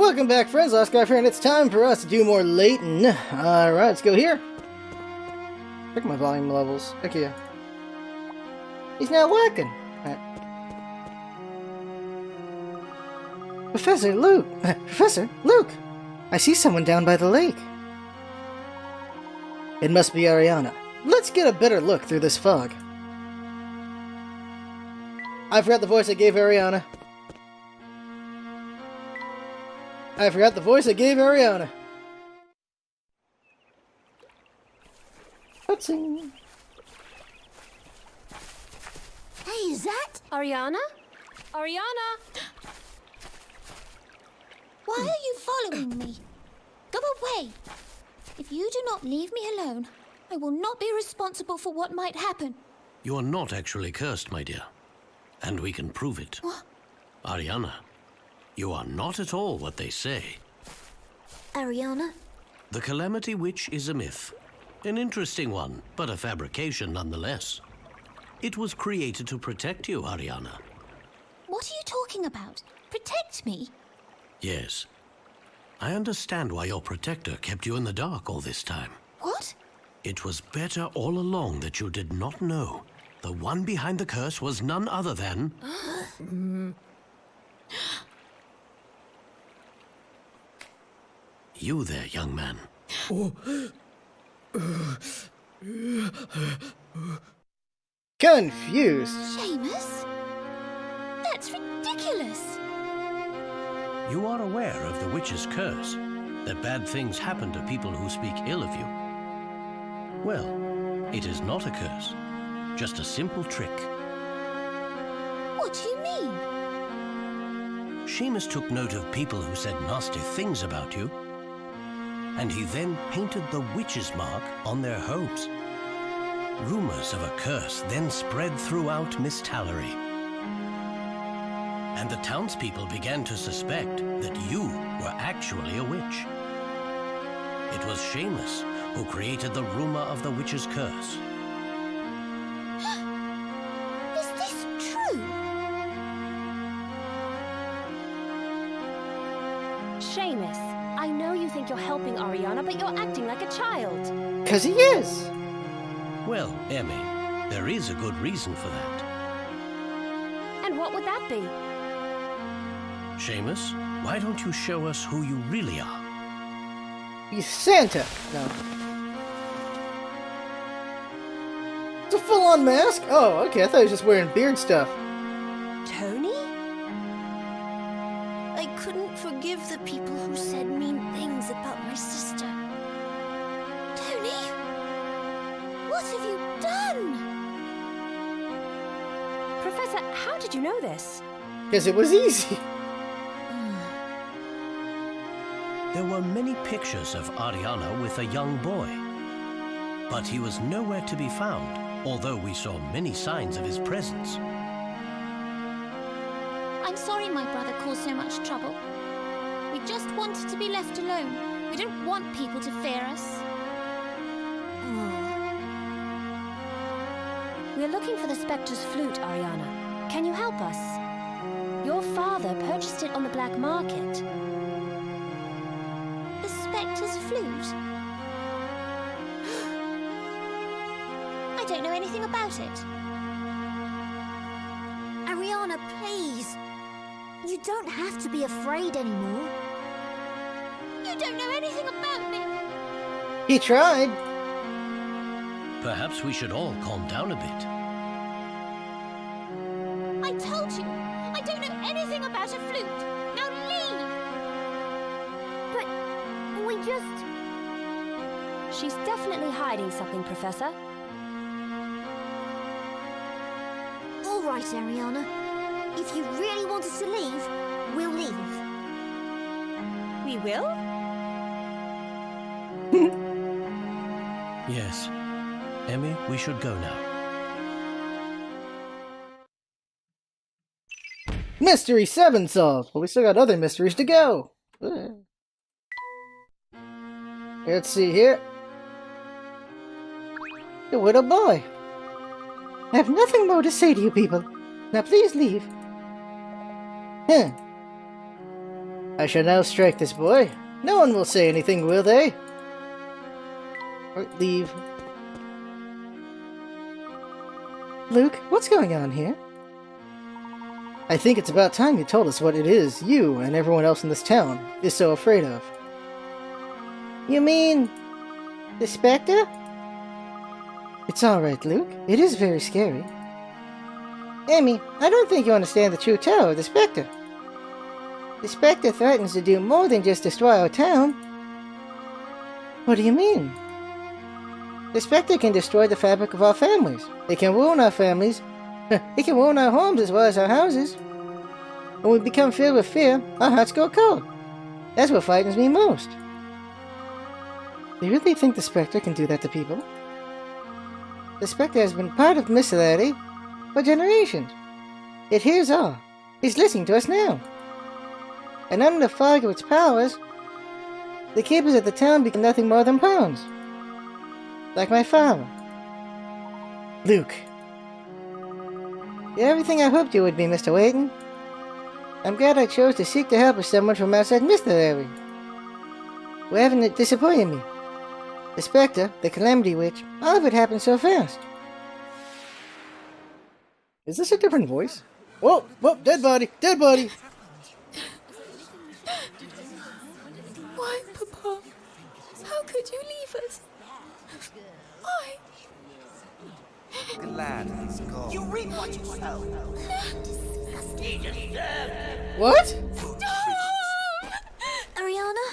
Welcome back, friends. LostScarf here, and it's time for us to do more Layton. Alright, let's go here. Check my volume levels. Heck yeah. He's not working. Right. Professor Luke! Professor Luke! I see someone down by the lake. It must be Ariana. Let's get a better look through this fog. I forgot the voice I gave Ariana. I forgot the voice I gave Ariana. Cutscene. Hey, is that Ariana? Ariana! Why are you following me? Go away. If you do not leave me alone, I will not be responsible for what might happen. You are not actually cursed, my dear. And we can prove it. What? Ariana, you are not at all what they say. Ariana? The Calamity Witch is a myth. An interesting one, but a fabrication nonetheless. It was created to protect you, Ariana. What are you talking about? Protect me? Yes. I understand why your protector kept you in the dark all this time. What? It was better all along that you did not know. The one behind the curse was none other than... You there, young man. Confused. Seamus? That's ridiculous. You are aware of the witch's curse, that bad things happen to people who speak ill of you. Well, it is not a curse, just a simple trick. What do you mean? Seamus took note of people who said nasty things about you, and he then painted the witch's mark on their homes. Rumors of a curse then spread throughout Miss Tallery. And the townspeople began to suspect that you were actually a witch. It was Seamus who created the rumor of the witch's curse. Is this true? Seamus, I know you think you're helping Ariana, but you're acting like a child. 'Cause he is. Well, Emmy, there is a good reason for that. And what would that be? Seamus, why don't you show us who you really are? He's Santa. No. It's a full-on mask? Oh, okay. I thought he was just wearing beard stuff. Tony? I couldn't forgive the people who said mean things about my sister. Tony? What have you done? Professor, how did you know this? 'Cause it was easy. There were many pictures of Ariana with a young boy, but he was nowhere to be found, although we saw many signs of his presence. I'm sorry my brother caused so much trouble. We just wanted to be left alone. We didn't want people to fear us. We're looking for the Spectre's flute, Ariana. Can you help us? Your father purchased it on the black market. The Spectre's flute? I don't know anything about it. Ariana, please. You don't have to be afraid anymore. You don't know anything about me. He tried. Perhaps we should all calm down a bit. I told you, I don't know anything about a flute. Now leave. But we just... She's definitely hiding something, Professor. All right, Ariana. If you really want us to leave, we'll leave. We will? Yes. Emmy, we should go now. Mystery 7 solved. But we still got other mysteries to go. Let's see here. The little boy. I have nothing more to say to you people. Now please leave. Huh. I shall now strike this boy. No one will say anything, will they? Or leave. Luke, what's going on here? I think it's about time you told us what it is you and everyone else in this town is so afraid of. You mean... the Spectre? It's alright, Luke. It is very scary. Emmy, I don't think you understand the true terror of the Spectre. The Spectre threatens to do more than just destroy our town. What do you mean? The Spectre can destroy the fabric of our families. It can ruin our families. It can ruin our homes as well as our houses. When we become filled with fear, our hearts go cold. That's what frightens me most. Do you really think the Spectre can do that to people? The Spectre has been part of Mr. Larry for generations. It hears all. It's listening to us now. And under the fog of its powers, the keepers of the town become nothing more than pawns. Like my father. Luke. You're everything I hoped you would be, Mr. Layton. I'm glad I chose to seek the help of someone from outside Mr. Larry. We haven't disappointed me. The Spectre, the Calamity Witch, all of it happened so fast. Is this a different voice? Whoa, whoa, dead body, dead body! Why, Papa? How could you leave us? Why? Glad he's gone. You reap what you sow. What? Ariana?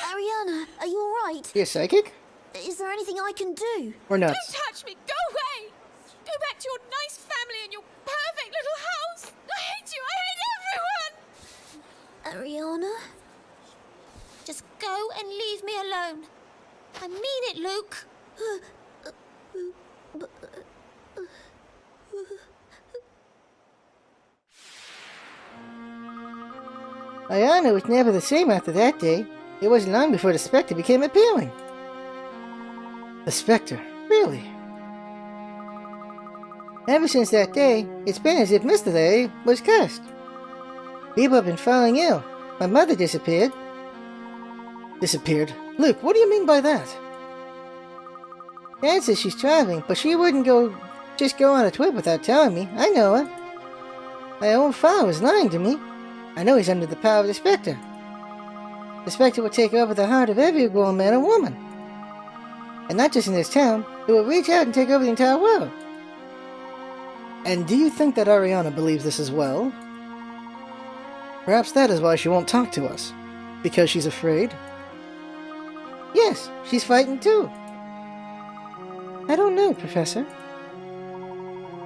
Ariana, are you alright? You're psychic? Is there anything I can do? Or nuts? Don't touch me! Go away! Go back to your nice family and your perfect little house! I hate you! I hate everyone! Ariana? Just go and leave me alone. I mean it, Luke. Ayana was never the same after that day. It wasn't long before the Spectre became appealing. The Spectre? Really? Ever since that day, it's been as if Mr. Larry was cursed. People have been falling ill. My mother disappeared. Disappeared? Luke, what do you mean by that? Dad says she's traveling, but she wouldn't just go on a trip without telling me. I know her. My own father was lying to me. I know he's under the power of the Spectre. The Spectre will take over the heart of every grown man and woman. And not just in this town, it will reach out and take over the entire world. And do you think that Ariana believes this as well? Perhaps that is why she won't talk to us. Because she's afraid? Yes, she's fighting too. I don't know, Professor.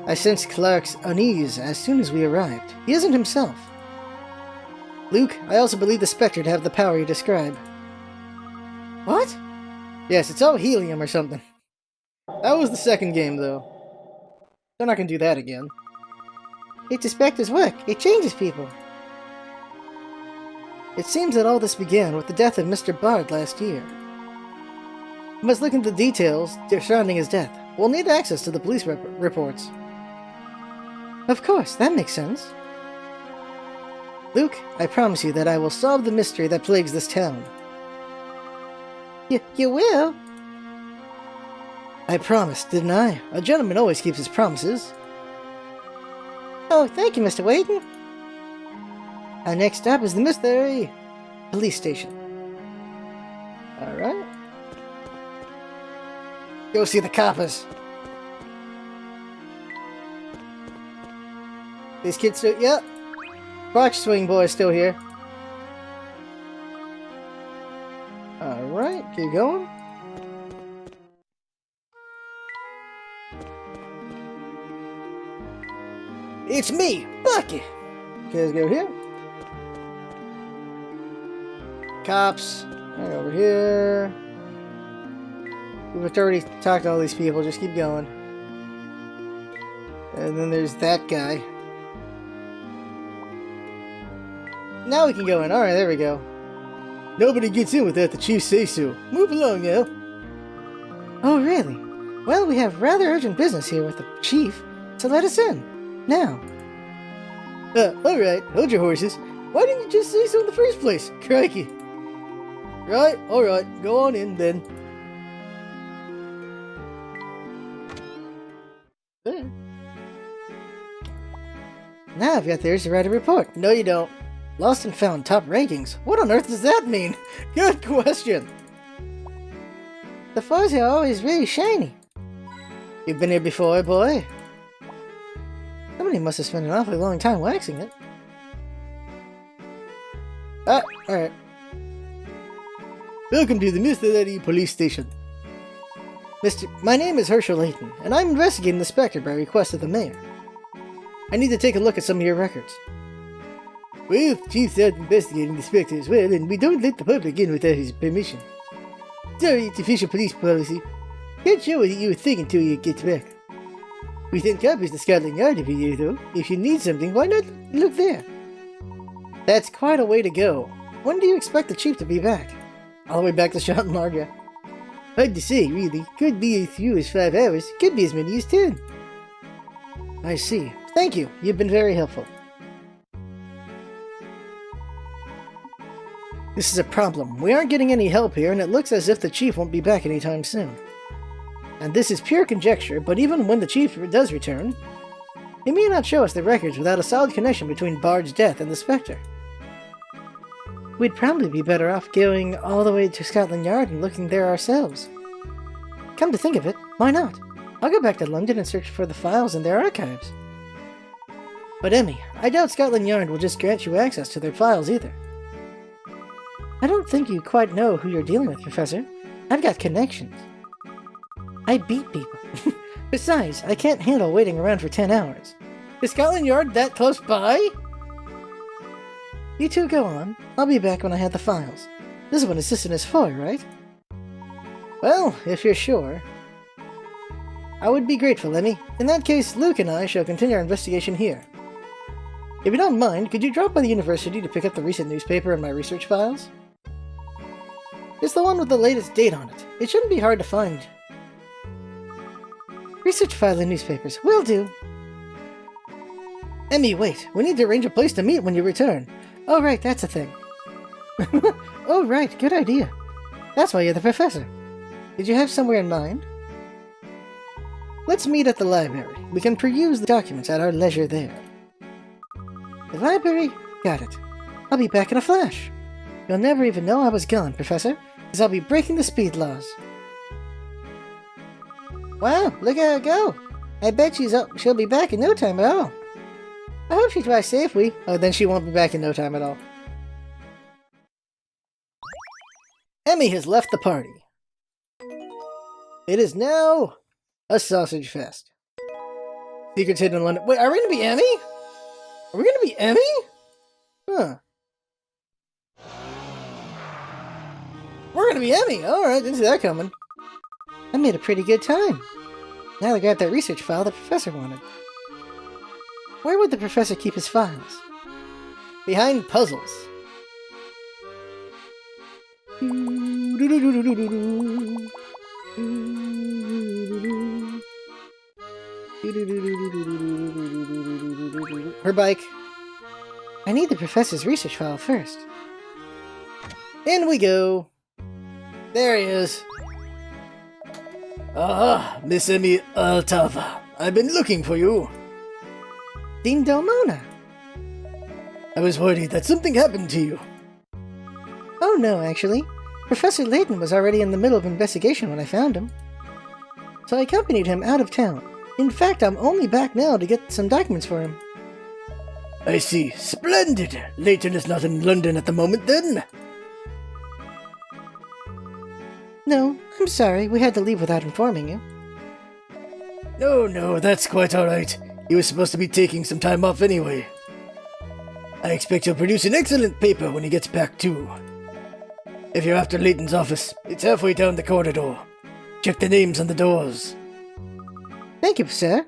I sensed Clark's unease as soon as we arrived. He isn't himself. Luke, I also believe the Spectre to have the power you describe. What? Yes, it's all helium or something. That was the second game, though. They're not gonna do that again. It's the Spectre's work. It changes people. It seems that all this began with the death of Mr. Bard last year. We must look into the details surrounding his death. We'll need access to the police reports. Of course, that makes sense. Luke, I promise you that I will solve the mystery that plagues this town. You will? I promised, didn't I? A gentleman always keeps his promises. Oh, thank you, Mr. Layton. Our next stop is the Mystery Police Station. Alright. Go see the coppers. These kids still... Yep. Box Swing Boy is still here. Alright, keep going. It's me, Bucky! Okay, let's go here. Cops. Right over here. We've already talked to all these people, just keep going. And then there's that guy. Now we can go in. Alright, there we go. Nobody gets in without the chief say so. Move along now. Oh, really? Well, we have rather urgent business here with the chief, so let us in. Now. Alright, hold your horses. Why didn't you just say so in the first place? Crikey. Right, alright, go on in then. There. Now I've got theirs to write a report. No, you don't. Lost and found top rankings. What on earth does that mean? Good question. The furs are always really shiny. You've been here before, boy? Somebody must have spent an awfully long time waxing it. Ah, alright. Welcome to the Mr. Eddie police station. My name is Professor Layton, and I'm investigating the Spectre by request of the mayor. I need to take a look at some of your records. Well, the chief's out investigating the Spectre as well, and we don't let the public in without his permission. Sorry, it's official police policy. Can't show what you were thinking until you get back. We send copies to Scotland Yard every year, though. If you need something, why not look there? That's quite a way to go. When do you expect the chief to be back? All the way back to Scotland Yard, yeah. Hard to say, really. Could be as few as 5 hours. Could be as many as 10. I see. Thank you. You've been very helpful. This is a problem. We aren't getting any help here, and it looks as if the chief won't be back anytime soon. And this is pure conjecture, but even when the chief does return, he may not show us the records without a solid connection between Bard's death and the Spectre. We'd probably be better off going all the way to Scotland Yard and looking there ourselves. Come to think of it, why not? I'll go back to London and search for the files in their archives. But Emmy, I doubt Scotland Yard will just grant you access to their files either. I don't think you quite know who you're dealing with, Professor. I've got connections. I beat people. Besides, I can't handle waiting around for 10 hours. Is Scotland Yard that close by? You two go on. I'll be back when I have the files. This is what assistant is for, right? Well, if you're sure. I would be grateful, Emmy. In that case, Luke and I shall continue our investigation here. If you don't mind, could you drop by the university to pick up the recent newspaper and my research files? It's the one with the latest date on it. It shouldn't be hard to find. Research file and newspapers. Will do. Emmy, wait. We need to arrange a place to meet when you return. Oh, right, that's a thing. Oh, right, good idea. That's why you're the professor. Did you have somewhere in mind? Let's meet at the library. We can peruse the documents at our leisure there. The library? Got it. I'll be back in a flash. You'll never even know I was gone, Professor, because I'll be breaking the speed laws. Wow, look at her go. I bet she'll be back in no time at all. I hope she tries safely. Oh, then she won't be back in no time at all. Emmy has left the party. It is now a sausage fest. Secrets hidden in London. Wait, are we gonna be Emmy? Are we gonna be Emmy? Huh. We're gonna be Emmy! Alright, didn't see that coming. I made a pretty good time. Now I got that research file the professor wanted. Where would the professor keep his files? Behind puzzles. Her bike. I need the professor's research file first. In we go. There he is. Ah, Miss Emmy Altava. I've been looking for you. Ding Domona. I was worried that something happened to you. Oh no, actually. Professor Layton was already in the middle of investigation when I found him. So I accompanied him out of town. In fact, I'm only back now to get some documents for him. I see. Splendid! Layton is not in London at the moment, then? No, I'm sorry. We had to leave without informing you. No, that's quite alright. He was supposed to be taking some time off anyway. I expect he'll produce an excellent paper when he gets back, too. If you're after Layton's office, it's halfway down the corridor. Check the names on the doors. Thank you, sir.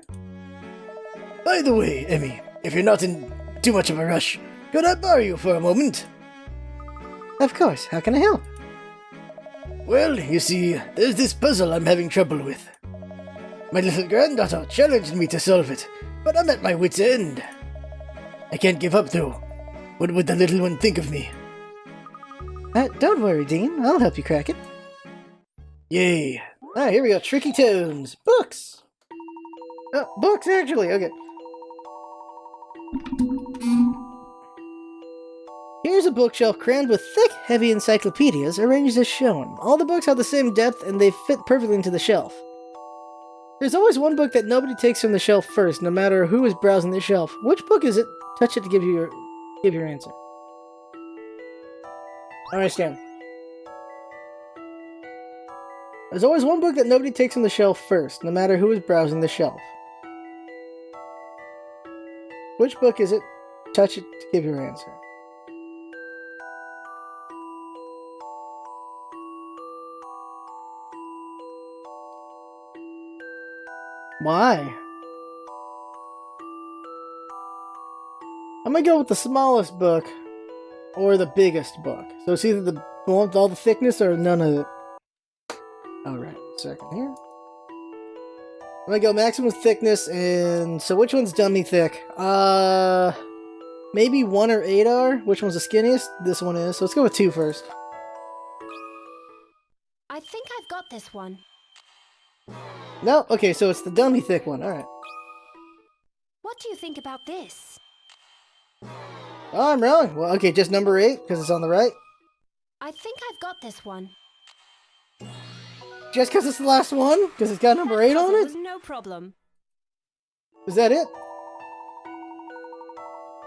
By the way, Emmy, if you're not in too much of a rush, could I borrow you for a moment? Of course. How can I help? Well, you see, there's this puzzle I'm having trouble with. My little granddaughter challenged me to solve it, but I'm at my wit's end. I can't give up, though. What would the little one think of me? Don't worry, Dean. I'll help you crack it. Yay. Alright, here we go. Tricky Tones. Books! Oh, books, actually. Okay. Here's a bookshelf crammed with thick, heavy encyclopedias arranged as shown. All the books have the same depth and they fit perfectly into the shelf. There's always one book that nobody takes from the shelf first, no matter who is browsing the shelf. Which book is it? Touch it to give your answer. I understand. There's always one book that nobody takes from the shelf first, no matter who is browsing the shelf. Which book is it? Touch it to give your answer. Why? I'm gonna go with the smallest book or the biggest book. So it's either the one with all the thickness or none of it. Alright, second here. I'm gonna go maximum thickness, and so which one's dummy thick? Maybe 1 or 8 are? Which one's the skinniest? This one is, so let's go with 2 first. I think I've got this one. No? Okay, so it's the dummy thick one, alright. What do you think about this? Oh, I'm wrong. Well, okay, just number 8, because it's on the right. I think I've got this one. Just because it's the last one? Because it's got number 8 on it? Was no problem. Is that it?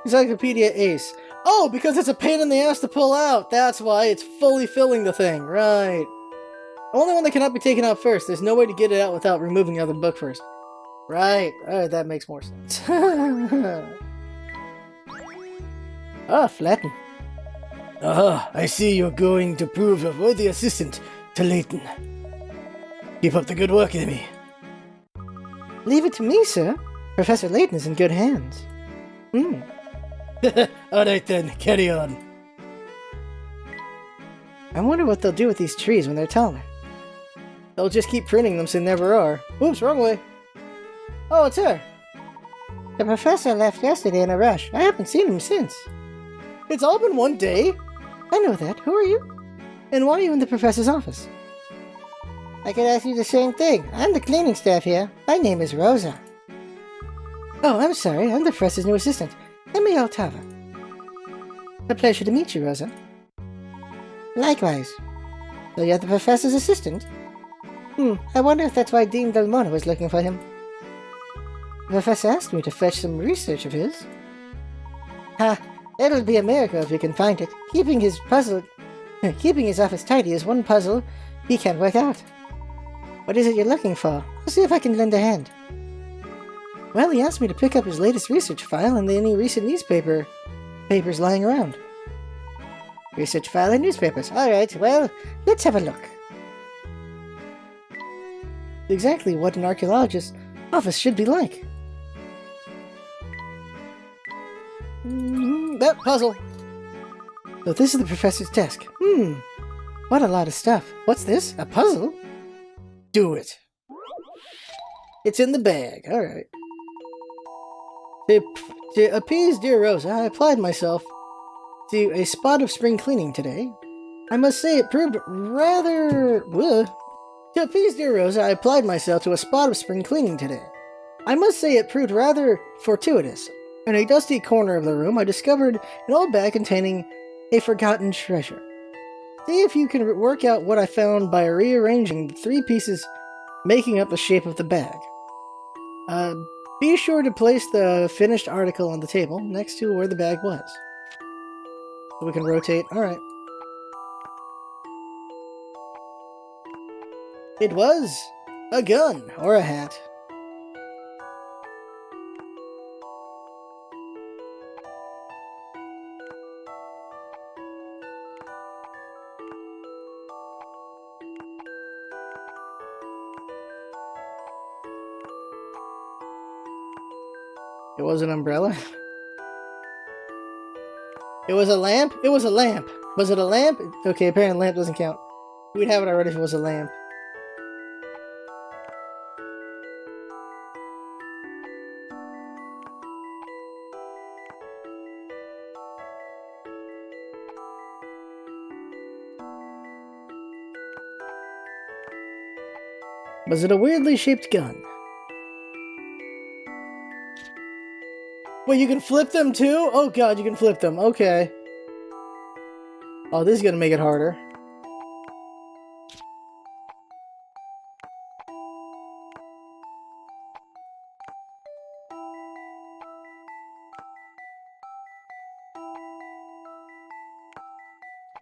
Encyclopedia Ace. Oh, because it's a pain in the ass to pull out. That's why it's fully filling the thing. Right. Only one that cannot be taken out first. There's no way to get it out without removing the other book first. Right. Alright, that makes more sense. Ah, flatten. Aha, I see you're going to prove a worthy assistant to Layton. Keep up the good work, Emmy. Leave it to me, sir. Professor Layton is in good hands. Alright then, carry on. I wonder what they'll do with these trees when they're taller. They'll just keep printing them so they never are. Oops, wrong way. Oh, it's her. The professor left yesterday in a rush. I haven't seen him since. It's all been one day? I know that. Who are you? And why are you in the professor's office? I could ask you the same thing. I'm the cleaning staff here. My name is Rosa. Oh, I'm sorry. I'm the professor's new assistant, Ep12. A pleasure to meet you, Rosa. Likewise. So you're the professor's assistant? I wonder if that's why Dean Delmona was looking for him. The professor asked me to fetch some research of his. Ha! It'll be a miracle if you can find it. Keeping his office tidy is one puzzle he can't work out. What is it you're looking for? I'll see if I can lend a hand. Well, he asked me to pick up his latest research file and any recent papers lying around. Research file and newspapers. Alright, well, let's have a look. Exactly what an archaeologist's office should be like. That puzzle. So this is the professor's desk. What a lot of stuff. What's this? A puzzle? Do it. It's in the bag. Alright. To appease dear Rosa, I applied myself to a spot of spring cleaning today. I must say it proved rather... To appease dear Rosa, I applied myself to a spot of spring cleaning today. I must say it proved rather fortuitous. In a dusty corner of the room, I discovered an old bag containing a forgotten treasure. See if you can work out what I found by rearranging the 3 pieces making up the shape of the bag. Be sure to place the finished article on the table next to where the bag was. So we can rotate. Alright. It was a gun or a hat. It was an umbrella. It was a lamp? It was a lamp. Was it a lamp? Okay, apparently lamp doesn't count. We'd have it already if it was a lamp. Was it a weirdly shaped gun? Wait, you can flip them too? Oh god, you can flip them. Okay. Oh, this is gonna make it harder.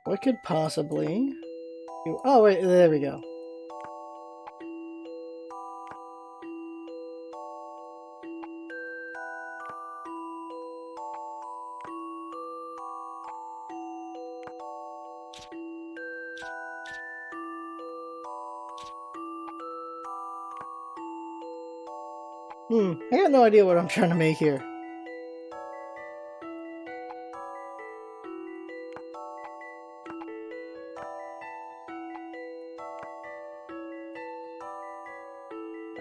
What could possibly... Oh, wait, there we go. I got no idea what I'm trying to make here.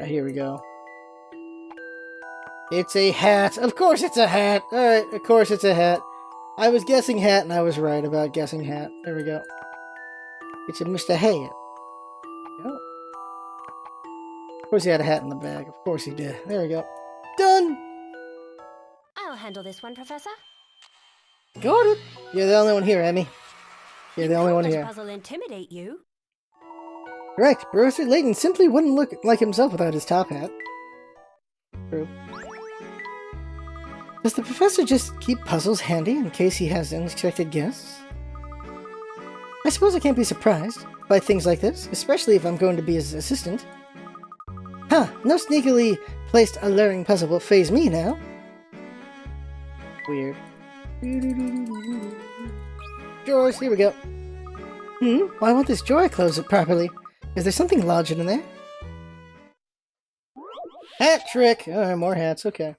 Here we go. It's a hat. Of course it's a hat. Alright, of course it's a hat. I was guessing hat and I was right about guessing hat. There we go. It's a Mr. Hat. Go. Of course he had a hat in the bag. Of course he did. There we go. Done! I'll handle this one, Professor. Got it! You're the only one here, Emmy. You're the only one Can't let here. a puzzle intimidate you. Correct. Professor Layton simply wouldn't look like himself without his top hat. True. Does the professor just keep puzzles handy in case he has unexpected guests? I suppose I can't be surprised by things like this, especially if I'm going to be his assistant. Huh, no sneakily placed alluring puzzle will faze me now. Weird. Drawers, here we go. Why won't this drawer close it properly? Is there something lodged in there? Hat trick! Alright, more hats, okay.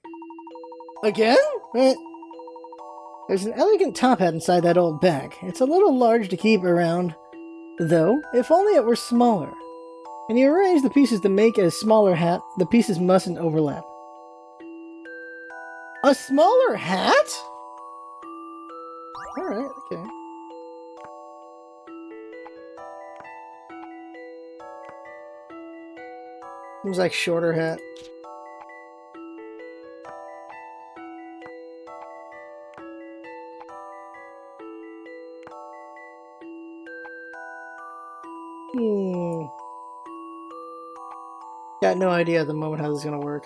Again? There's an elegant top hat inside that old bag. It's a little large to keep around, though. If only it were smaller. When you arrange the pieces to make a smaller hat, the pieces mustn't overlap. A smaller hat? Alright, okay. Seems like shorter hat. Got no idea at the moment how this is gonna work.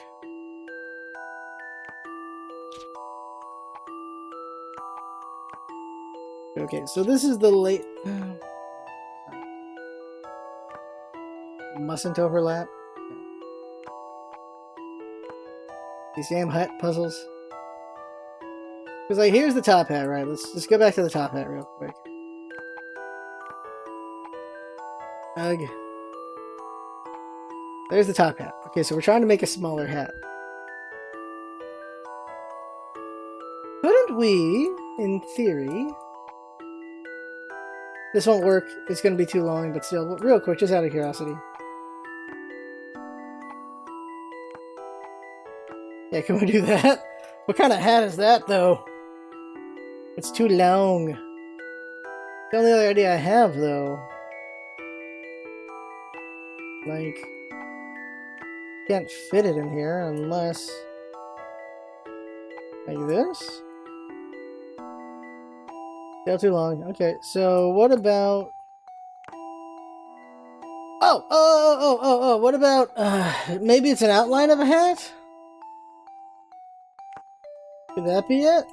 Okay, so this is the late... Mustn't overlap. These damn hat puzzles. Because, like, here's the top hat, right? Let's go back to the top hat real quick. Ugh. There's the top hat. Okay, so we're trying to make a smaller hat. Couldn't we, in theory... This won't work. It's going to be too long, but still, real quick, just out of curiosity. Yeah, can we do that? What kind of hat is that, though? It's too long. The only other idea I have, though... Like... Can't fit it in here unless... Like this? Still too long. Okay, so what about... Oh! What about... maybe it's an outline of a hat? Could that be it?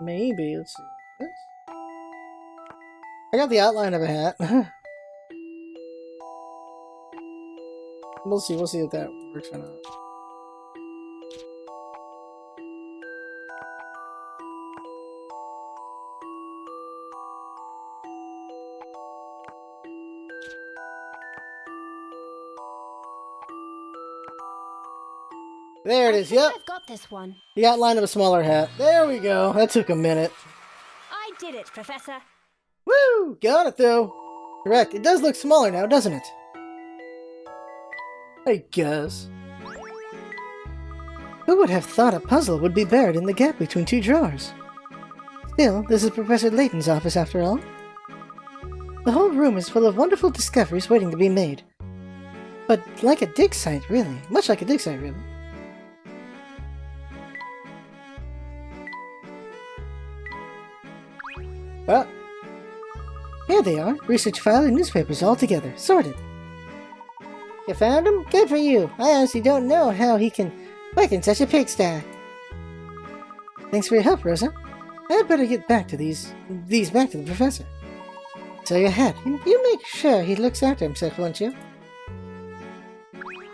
Maybe. Let's see. This? I got the outline of a hat. We'll see if that works or not. There it is, yep. I've got this one. The outline of a smaller hat. There we go. That took a minute. I did it, Professor. Woo! Got it, though. Correct. It does look smaller now, doesn't it? I guess. Who would have thought a puzzle would be buried in the gap between two drawers? Still, this is Professor Layton's office after all. The whole room is full of wonderful discoveries waiting to be made. But like a dig site, really. Much like a dig site, really. Well, here they are. Research file and newspapers all together. Sorted. You found them? Good for you. I honestly don't know how he can work in such a pigsty. Thanks for your help, Rosa. I'd better get back to these back to the professor. So you had. You make sure he looks after himself, won't you?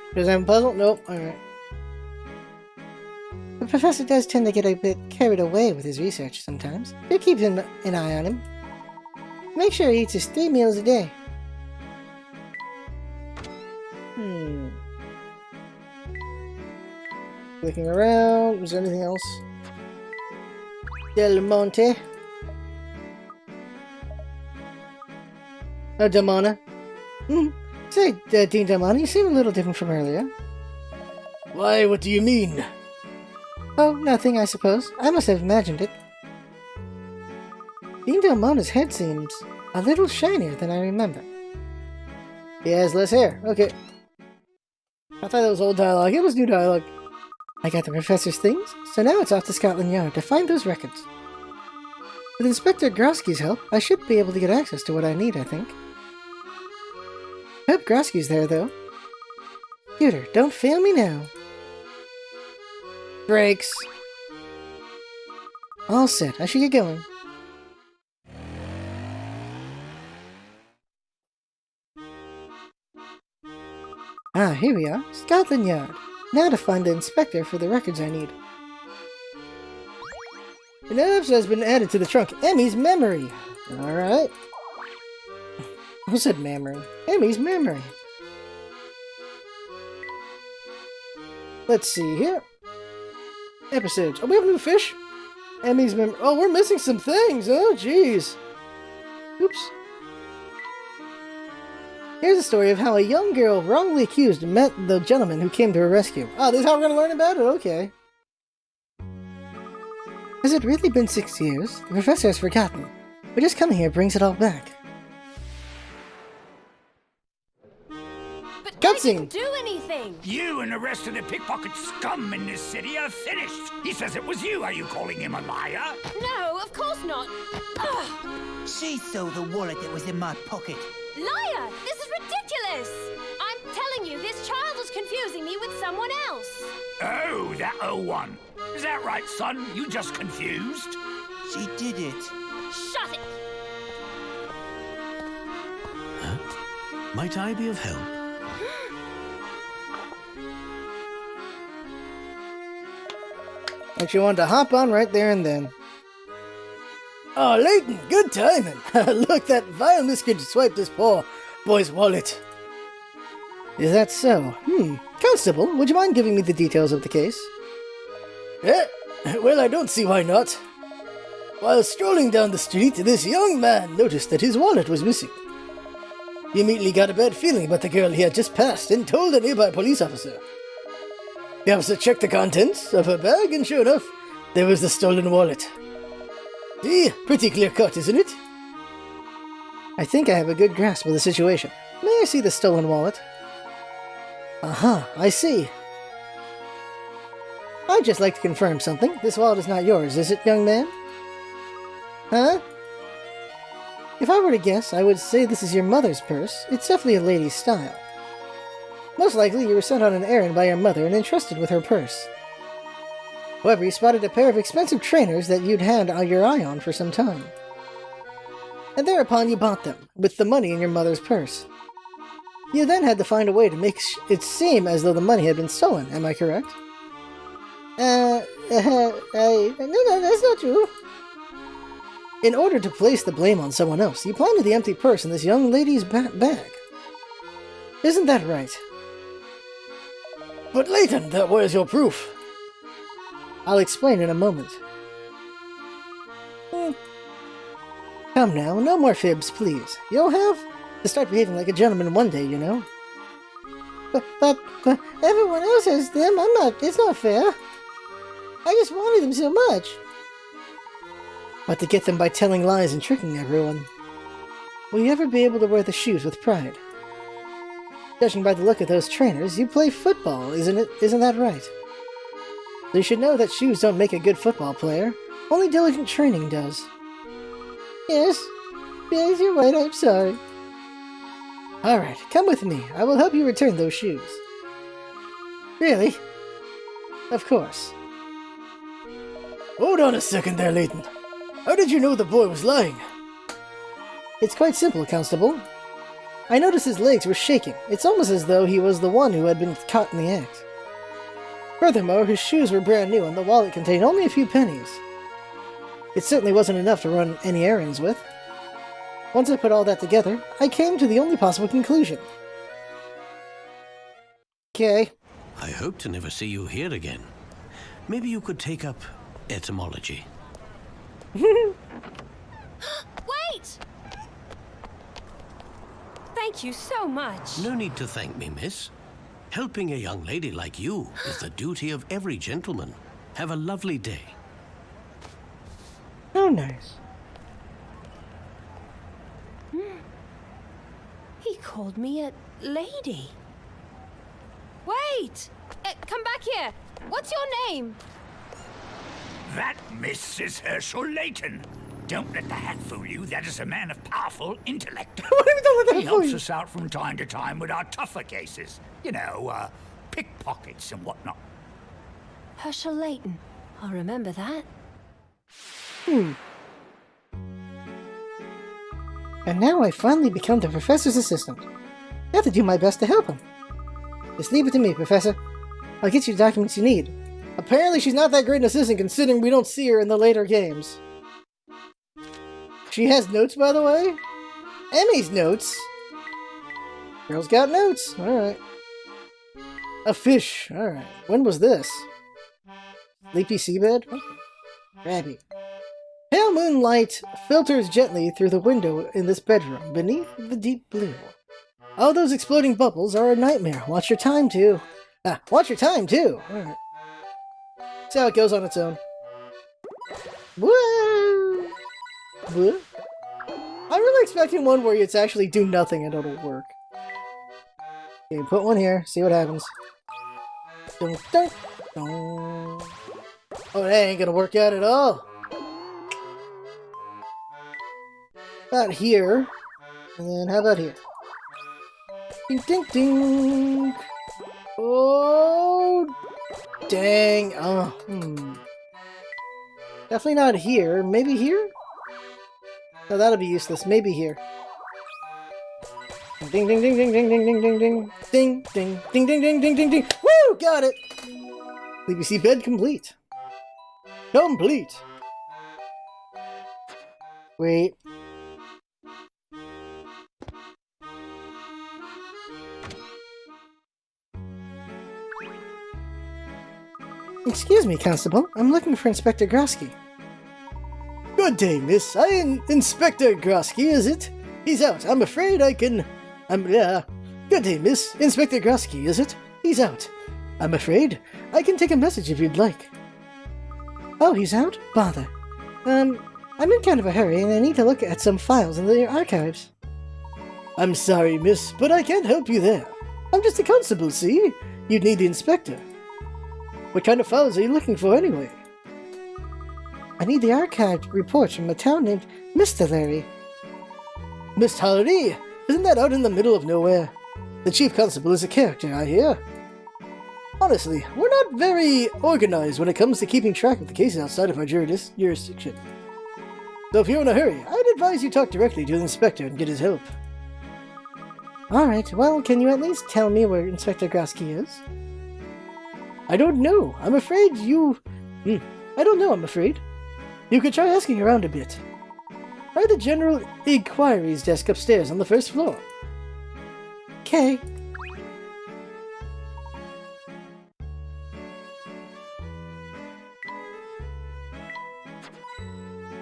Because I'm puzzled? Nope. Alright. The professor does tend to get a bit carried away with his research sometimes. But keep an eye on him. Make sure he eats his 3 meals a day. Looking around. Was there anything else? Del Monte. Oh, Damona. Say, Dean Damona, you seem a little different from earlier. Why, what do you mean? Oh, nothing, I suppose. I must have imagined it. Dean Damona's head seems a little shinier than I remember. He has less hair. Okay. I thought that was old dialogue. It was new dialogue. I got the professor's things, so now it's off to Scotland Yard to find those records. With Inspector Grosky's help, I should be able to get access to what I need, I think. I hope Grosky's there, though. Computer, don't fail me now. Brakes. All set. I should get going. Ah, here we are. Scotland Yard. Now to find the inspector for the records I need. An episode has been added to the trunk. Emmy's memory. Alright. Who said memory? Emmy's memory. Let's see here. Episodes. Oh, we have new fish? Emmy's memory. Oh, we're missing some things. Oh, jeez. Oops. Here's a story of how a young girl wrongly accused met the gentleman who came to her rescue. Oh, this is how we're going to learn about it? Okay. Has it really been 6 years? The professor has forgotten. But just coming here brings it all back. But Cutscene. I didn't do anything! You and the rest of the pickpocket scum in this city are finished. He says it was you. Are you calling him a liar? No, of course not! Ugh. She saw the wallet that was in my pocket. Liar! This is ridiculous! I'm telling you, this child is confusing me with someone else! Oh, that one. Is that right, son? You just confused? She did it. Shut it! Might I be of help? And she wanted to hop on right there and then. Oh, Layton, good timing. Look, that vile miscreant swiped this poor boy's wallet. Is that so? Constable, would you mind giving me the details of the case? Well, I don't see why not. While strolling down the street, this young man noticed that his wallet was missing. He immediately got a bad feeling about the girl he had just passed and told a nearby police officer. The officer checked the contents of her bag, and sure enough, there was the stolen wallet. See? Pretty clear cut, isn't it? I think I have a good grasp of the situation. May I see the stolen wallet? Aha, I see. I'd just like to confirm something. This wallet is not yours, is it, young man? Huh? If I were to guess, I would say this is your mother's purse. It's definitely a lady's style. Most likely you were sent on an errand by your mother and entrusted with her purse. However, you spotted a pair of expensive trainers that you'd had your eye on for some time. And thereupon you bought them, with the money in your mother's purse. You then had to find a way to make it seem as though the money had been stolen, am I correct? No, that's not true. In order to place the blame on someone else, you planted the empty purse in this young lady's bag. Isn't that right? But Layton, where's your proof? I'll explain in a moment. Come now, no more fibs, please. You'll have to start behaving like a gentleman one day, you know. But everyone else has them. It's not fair. I just wanted them so much. But to get them by telling lies and tricking everyone. Will you ever be able to wear the shoes with pride? Judging by the look of those trainers, you play football, isn't it? Isn't that right? You should know that shoes don't make a good football player. Only diligent training does. Yes. Yes, you're right, I'm sorry. Alright, come with me. I will help you return those shoes. Really? Of course. Hold on a second there, Layton. How did you know the boy was lying? It's quite simple, Constable. I noticed his legs were shaking. It's almost as though he was the one who had been caught in the act. Furthermore, his shoes were brand new and the wallet contained only a few pennies. It certainly wasn't enough to run any errands with. Once I put all that together, I came to the only possible conclusion. Okay. I hope to never see you here again. Maybe you could take up etymology. Wait! Thank you so much. No need to thank me, miss. Helping a young lady like you is the duty of every gentleman. Have a lovely day. Oh, nice. He called me a lady. Wait! Come back here. What's your name? That, miss, is Herschel Layton. Don't let the hat fool you. That is a man of powerful intellect. What have you done with that He fool helps you? us out from time to time with our tougher cases. You know, pickpockets and whatnot. Herschel Layton. I'll remember that. And now I finally become the Professor's assistant. I have to do my best to help him. Just leave it to me, Professor. I'll get you the documents you need. Apparently she's not that great an assistant considering we don't see her in the later games. She has notes, by the way? Emmy's notes? Girl's got notes. Alright. A fish. Alright. When was this? Sleepy seabed? Okay. Crabby. Pale moonlight filters gently through the window in this bedroom, beneath the deep blue. All those exploding bubbles are a nightmare. Watch your time, too. Watch your time, too. Alright. See how it goes on its own. Woo! Woo? I'm really expecting one where it's actually do nothing and it'll work. Okay, put one here, see what happens. Dun, dun, dun. Oh, that ain't gonna work out at all. About here. And then how about here? Ding ding ding! Oh! Dang! Definitely not here. Maybe here? No, that'll be useless. Maybe here. Ding ding ding ding ding ding ding ding ding ding ding ding ding ding ding ding ding. Woo! Got it! BBC bed complete. Complete! Wait. Excuse me, Constable. I'm looking for Inspector Grosky. Good day, miss. I am Inspector Grosky, is it? He's out. I'm afraid I can... Good day, miss. Inspector Grosky, is it? He's out. I'm afraid I can take a message if you'd like. Oh, he's out? Bother. I'm in kind of a hurry and I need to look at some files in the archives. I'm sorry, miss, but I can't help you there. I'm just a constable, see? You'd need the inspector. What kind of files are you looking for, anyway? I need the archived reports from a town named Mistillery. Mistillery? Isn't that out in the middle of nowhere? The chief constable is a character, I hear. Honestly, we're not very organized when it comes to keeping track of the cases outside of our jurisdiction. So if you're in a hurry, I'd advise you talk directly to the inspector and get his help. Alright, well, can you at least tell me where Inspector Grosky is? I don't know. I'm afraid you... I don't know, I'm afraid. You could try asking around a bit. Try the General Inquiries desk upstairs on the first floor. Okay.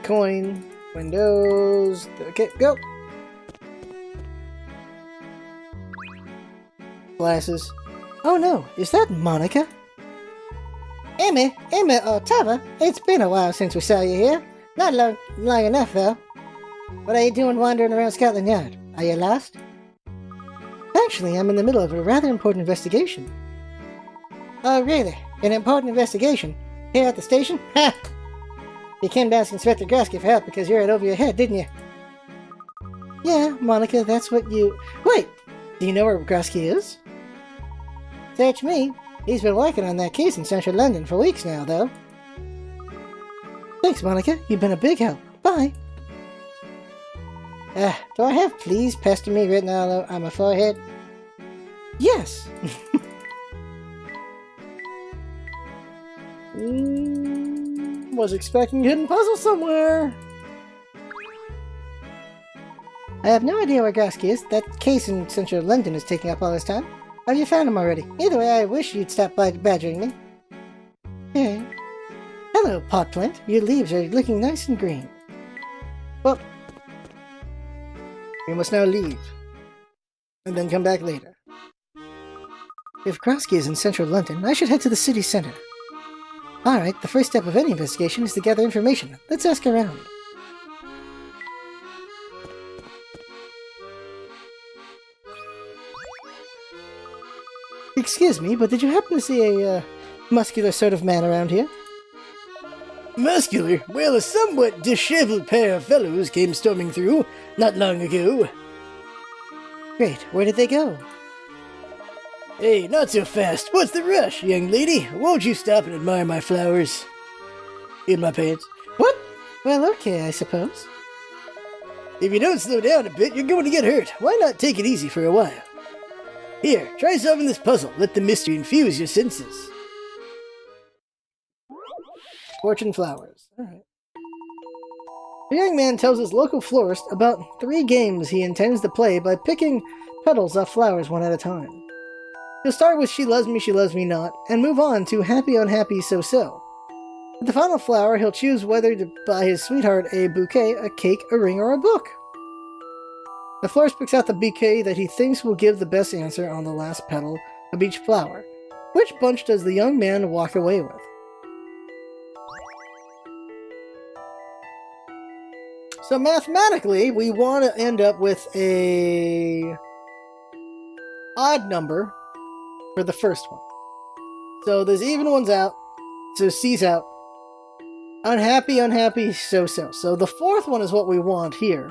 Coin. Windows. Okay, go. Glasses. Oh no, is that Monica? Emmy, Tava, it's been a while since we saw you here. Not long enough, though. What are you doing wandering around Scotland Yard? Are you lost? Actually, I'm in the middle of a rather important investigation. Oh, really? An important investigation? Here at the station? Ha! You came to ask Inspector Grosky for help because you're right over your head, didn't you? Yeah, Monica, that's what you... Wait! Do you know where Grosky is? Search me. He's been working on that case in central London for weeks now, though. Thanks, Monica. You've been a big help. Bye. Do I have please pester me written all on my forehead? Yes. Was expecting a hidden puzzle somewhere. I have no idea where Grosky is. That case in central London is taking up all this time. Have you found him already? Either way, I wish you'd stop by badgering me. Hey. Hello, pot plant. Your leaves are looking nice and green. Well, we must now leave. And then come back later. If Grosky is in central London, I should head to the city centre. Alright, the first step of any investigation is to gather information. Let's ask around. Excuse me, but did you happen to see a, muscular sort of man around here? Muscular? Well, a somewhat disheveled pair of fellows came storming through not long ago. Great, where did they go? Hey, not so fast. What's the rush, young lady? Won't you stop and admire my flowers? In my pants. What? Well, okay, I suppose. If you don't slow down a bit, you're going to get hurt. Why not take it easy for a while? Here, try solving this puzzle. Let the mystery infuse your senses. Fortune flowers. Alright. The young man tells his local florist about 3 games he intends to play by picking petals off flowers one at a time. He'll start with She Loves Me Not, and move on to Happy Unhappy So-So. With the final flower, he'll choose whether to buy his sweetheart a bouquet, a cake, a ring, or a book. The florist picks out the bouquet that he thinks will give the best answer on the last petal of each flower. Which bunch does the young man walk away with? So mathematically, we want to end up with a odd number for the first one. So there's even ones out, so C's out. Unhappy, unhappy, so-so. So the fourth one is what we want here.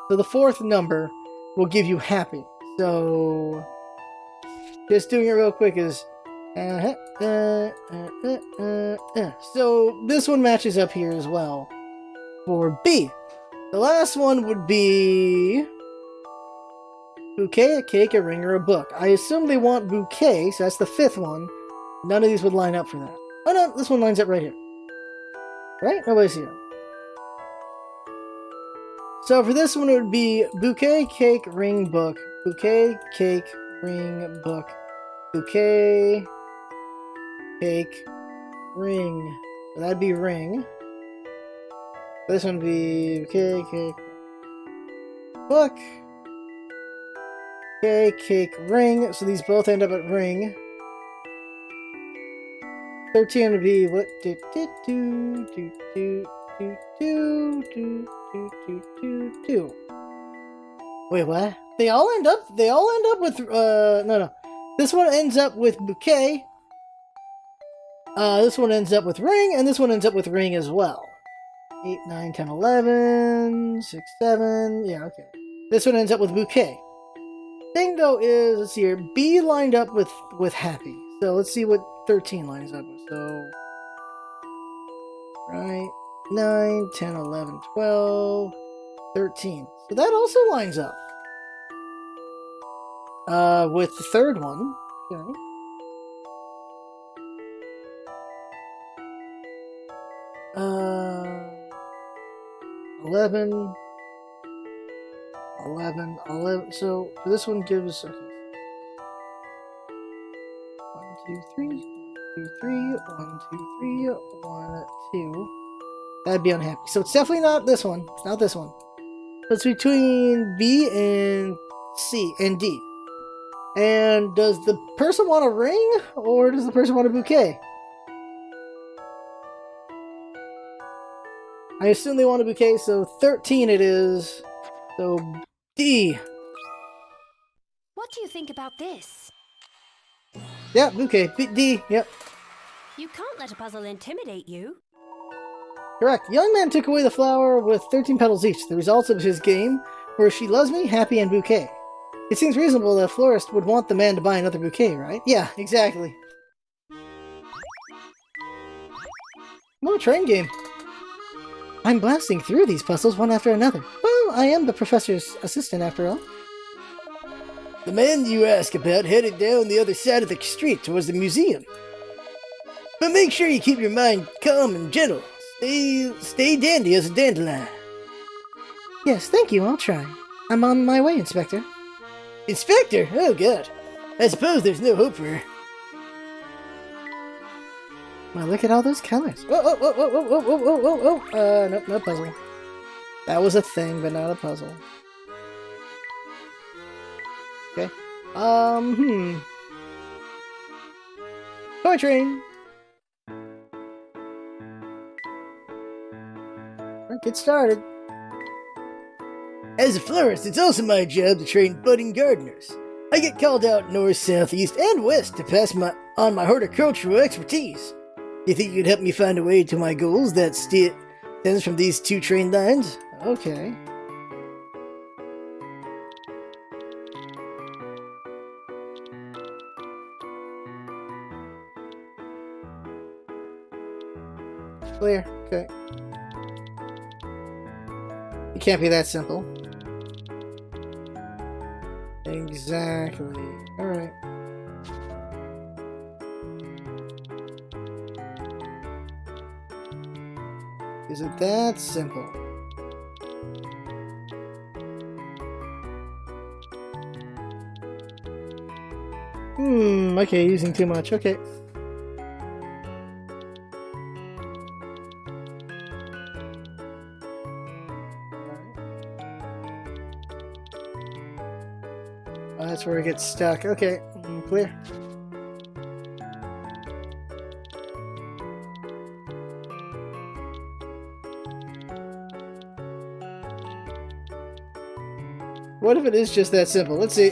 So the fourth number will give you happy. So just doing it real quick is so this one matches up here as well for B. The last one would be bouquet, a cake, a ring, or a book. I assume they want bouquet, so that's the 5th one. None of these would line up for that. Oh no, this one lines up right here. Right? Nobody's here. So for this one, it would be bouquet, cake, ring, book. Bouquet, cake, ring, book. Bouquet, cake, ring. So that'd be ring. This one would be bouquet, cake, book. Bouquet, cake, ring. So these both end up at ring. 13 would be what? Wait, what? They all end up with, no. This one ends up with bouquet. This one ends up with ring, and this one ends up with ring as well. 8, 9, 10, 11, 6, 7, yeah, okay. This one ends up with bouquet. Thing though is, let's see here, B lined up with happy. So let's see what 13 lines up with. So, right, 9, 10, 11, 12, 13. So that also lines up. With the third one. Okay. Uh, 11, 11, 11. So for this one gives, okay. 1, 2, 3, 1, 2, 3, 1, 2, 3, 1, 2. That'd be unhappy. So it's definitely not this one. It's not this one. It's between B and C and D. And does the person want a ring, or does the person want a bouquet? I assume they want a bouquet, so 13 it is. So D. What do you think about this? Yeah, bouquet. D, yep. You can't let a puzzle intimidate you. Correct. Young man took away the flower with 13 petals each. The results of his game were She Loves Me, Happy, and Bouquet. It seems reasonable that a florist would want the man to buy another bouquet, right? Yeah, exactly. More train game. I'm blasting through these puzzles one after another. Well, I am the professor's assistant after all. The man you ask about headed down the other side of the street towards the museum. But make sure you keep your mind calm and gentle. Stay dandy as a dandelion. Yes, thank you, I'll try. I'm on my way, Inspector. Inspector? Oh, God. I suppose there's no hope for her. Well, look at all those colors. Nope, no puzzle. That was a thing, but not a puzzle. Okay. Toy train. Alright, get started. As a florist, it's also my job to train budding gardeners. I get called out north, south, east, and west to pass on my horticultural expertise. You think you'd help me find a way to my goals that stems from these two train lines? Okay. Clear. Okay. It can't be that simple. Exactly. Alright. Is it that simple? Okay, using too much. Okay. Oh, that's where it gets stuck. Okay, clear. What if it is just that simple? Let's see.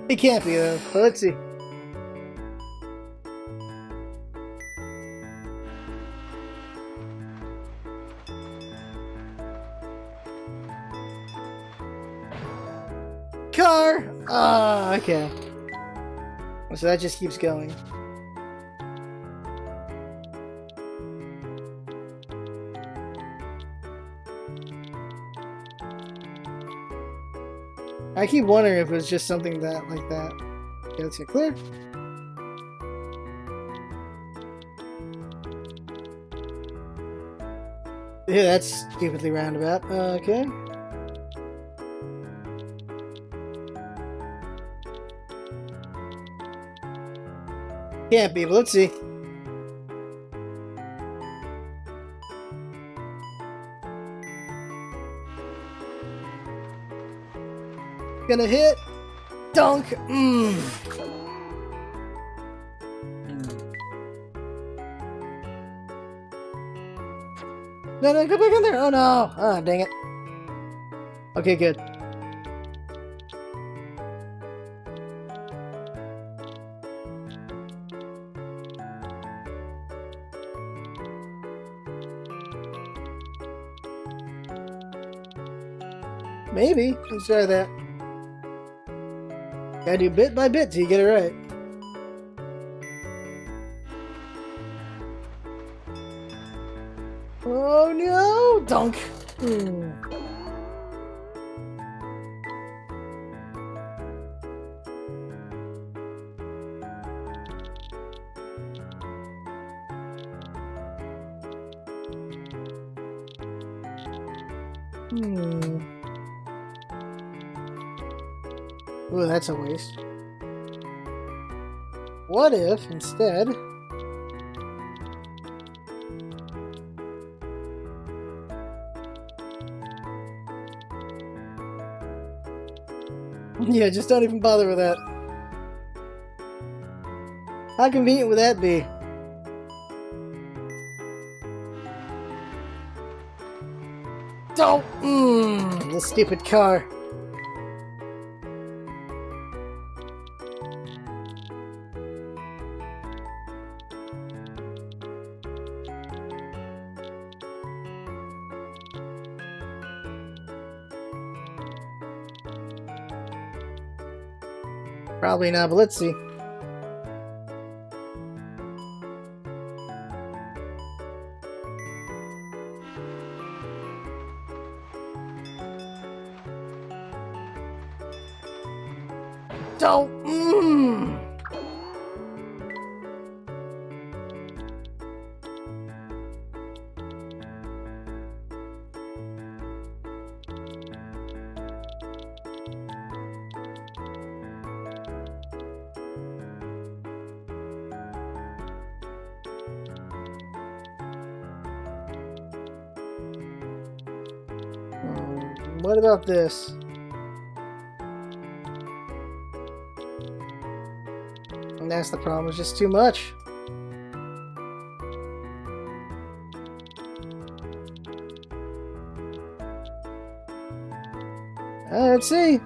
It can't be though, but let's see. Car! Ah, okay. So that just keeps going. I keep wondering if it was just something that like that. Okay, let's get clear. Yeah, that's stupidly roundabout. Okay. Can't be, but let's see. Gonna hit. Dunk. No, go back in there. Oh no. Ah, dang it. Okay, good. Maybe. Let's try that. Gotta do bit by bit till you get it right. Oh no! Dunk! Ooh, that's a waste. What if, instead... Yeah, just don't even bother with that. How convenient would that be? Don't! This stupid car. Probably not, but let's see. Don't. What about this? And that's the problem, it's just too much. Let's see.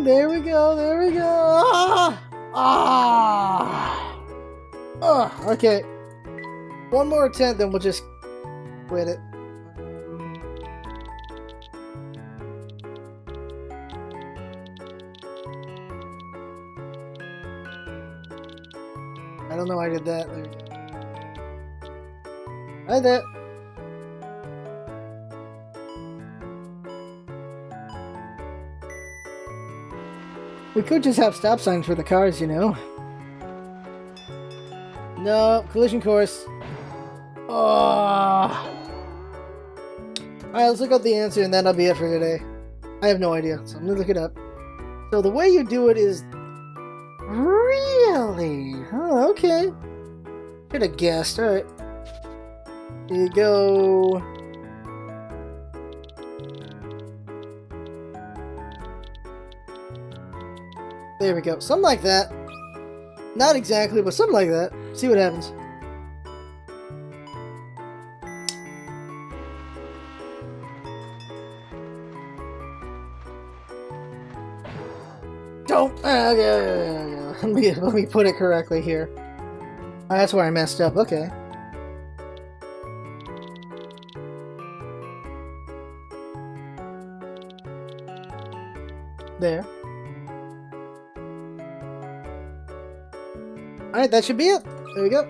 There we go, there we go. Okay. One more attempt, then we'll just quit it. I don't know why I did that. There we go. Right there. We could just have stop signs for the cars, you know. No, collision course. Alright, let's look up the answer and that'll be it for today. I have no idea, so I'm gonna look it up. So the way you do it is... Really? Oh, okay. Should have guessed. Alright. You go... There we go. Something like that. Not exactly, but something like that. See what happens. Don't. Okay. Let me put it correctly here. Oh, that's where I messed up. Okay. There. Alright, that should be it. There we go.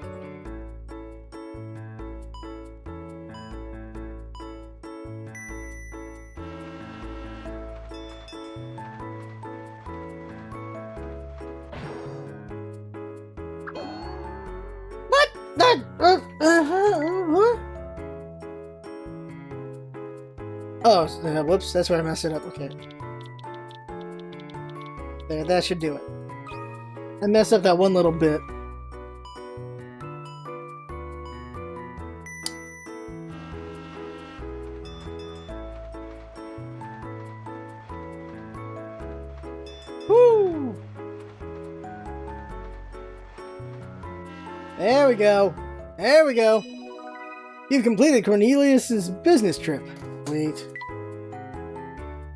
What? Oh, whoops, that's where I messed it up. Okay. There, that should do it. I messed up that one little bit. Woo! There we go. There we go. You've completed Cornelius's business trip. Wait.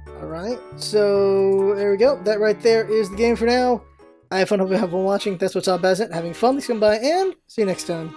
Alright, so there we go. That right there is the game for now. I have fun, hope you have fun watching. That's what's up, Bassett. Having fun, please come by, and see you next time.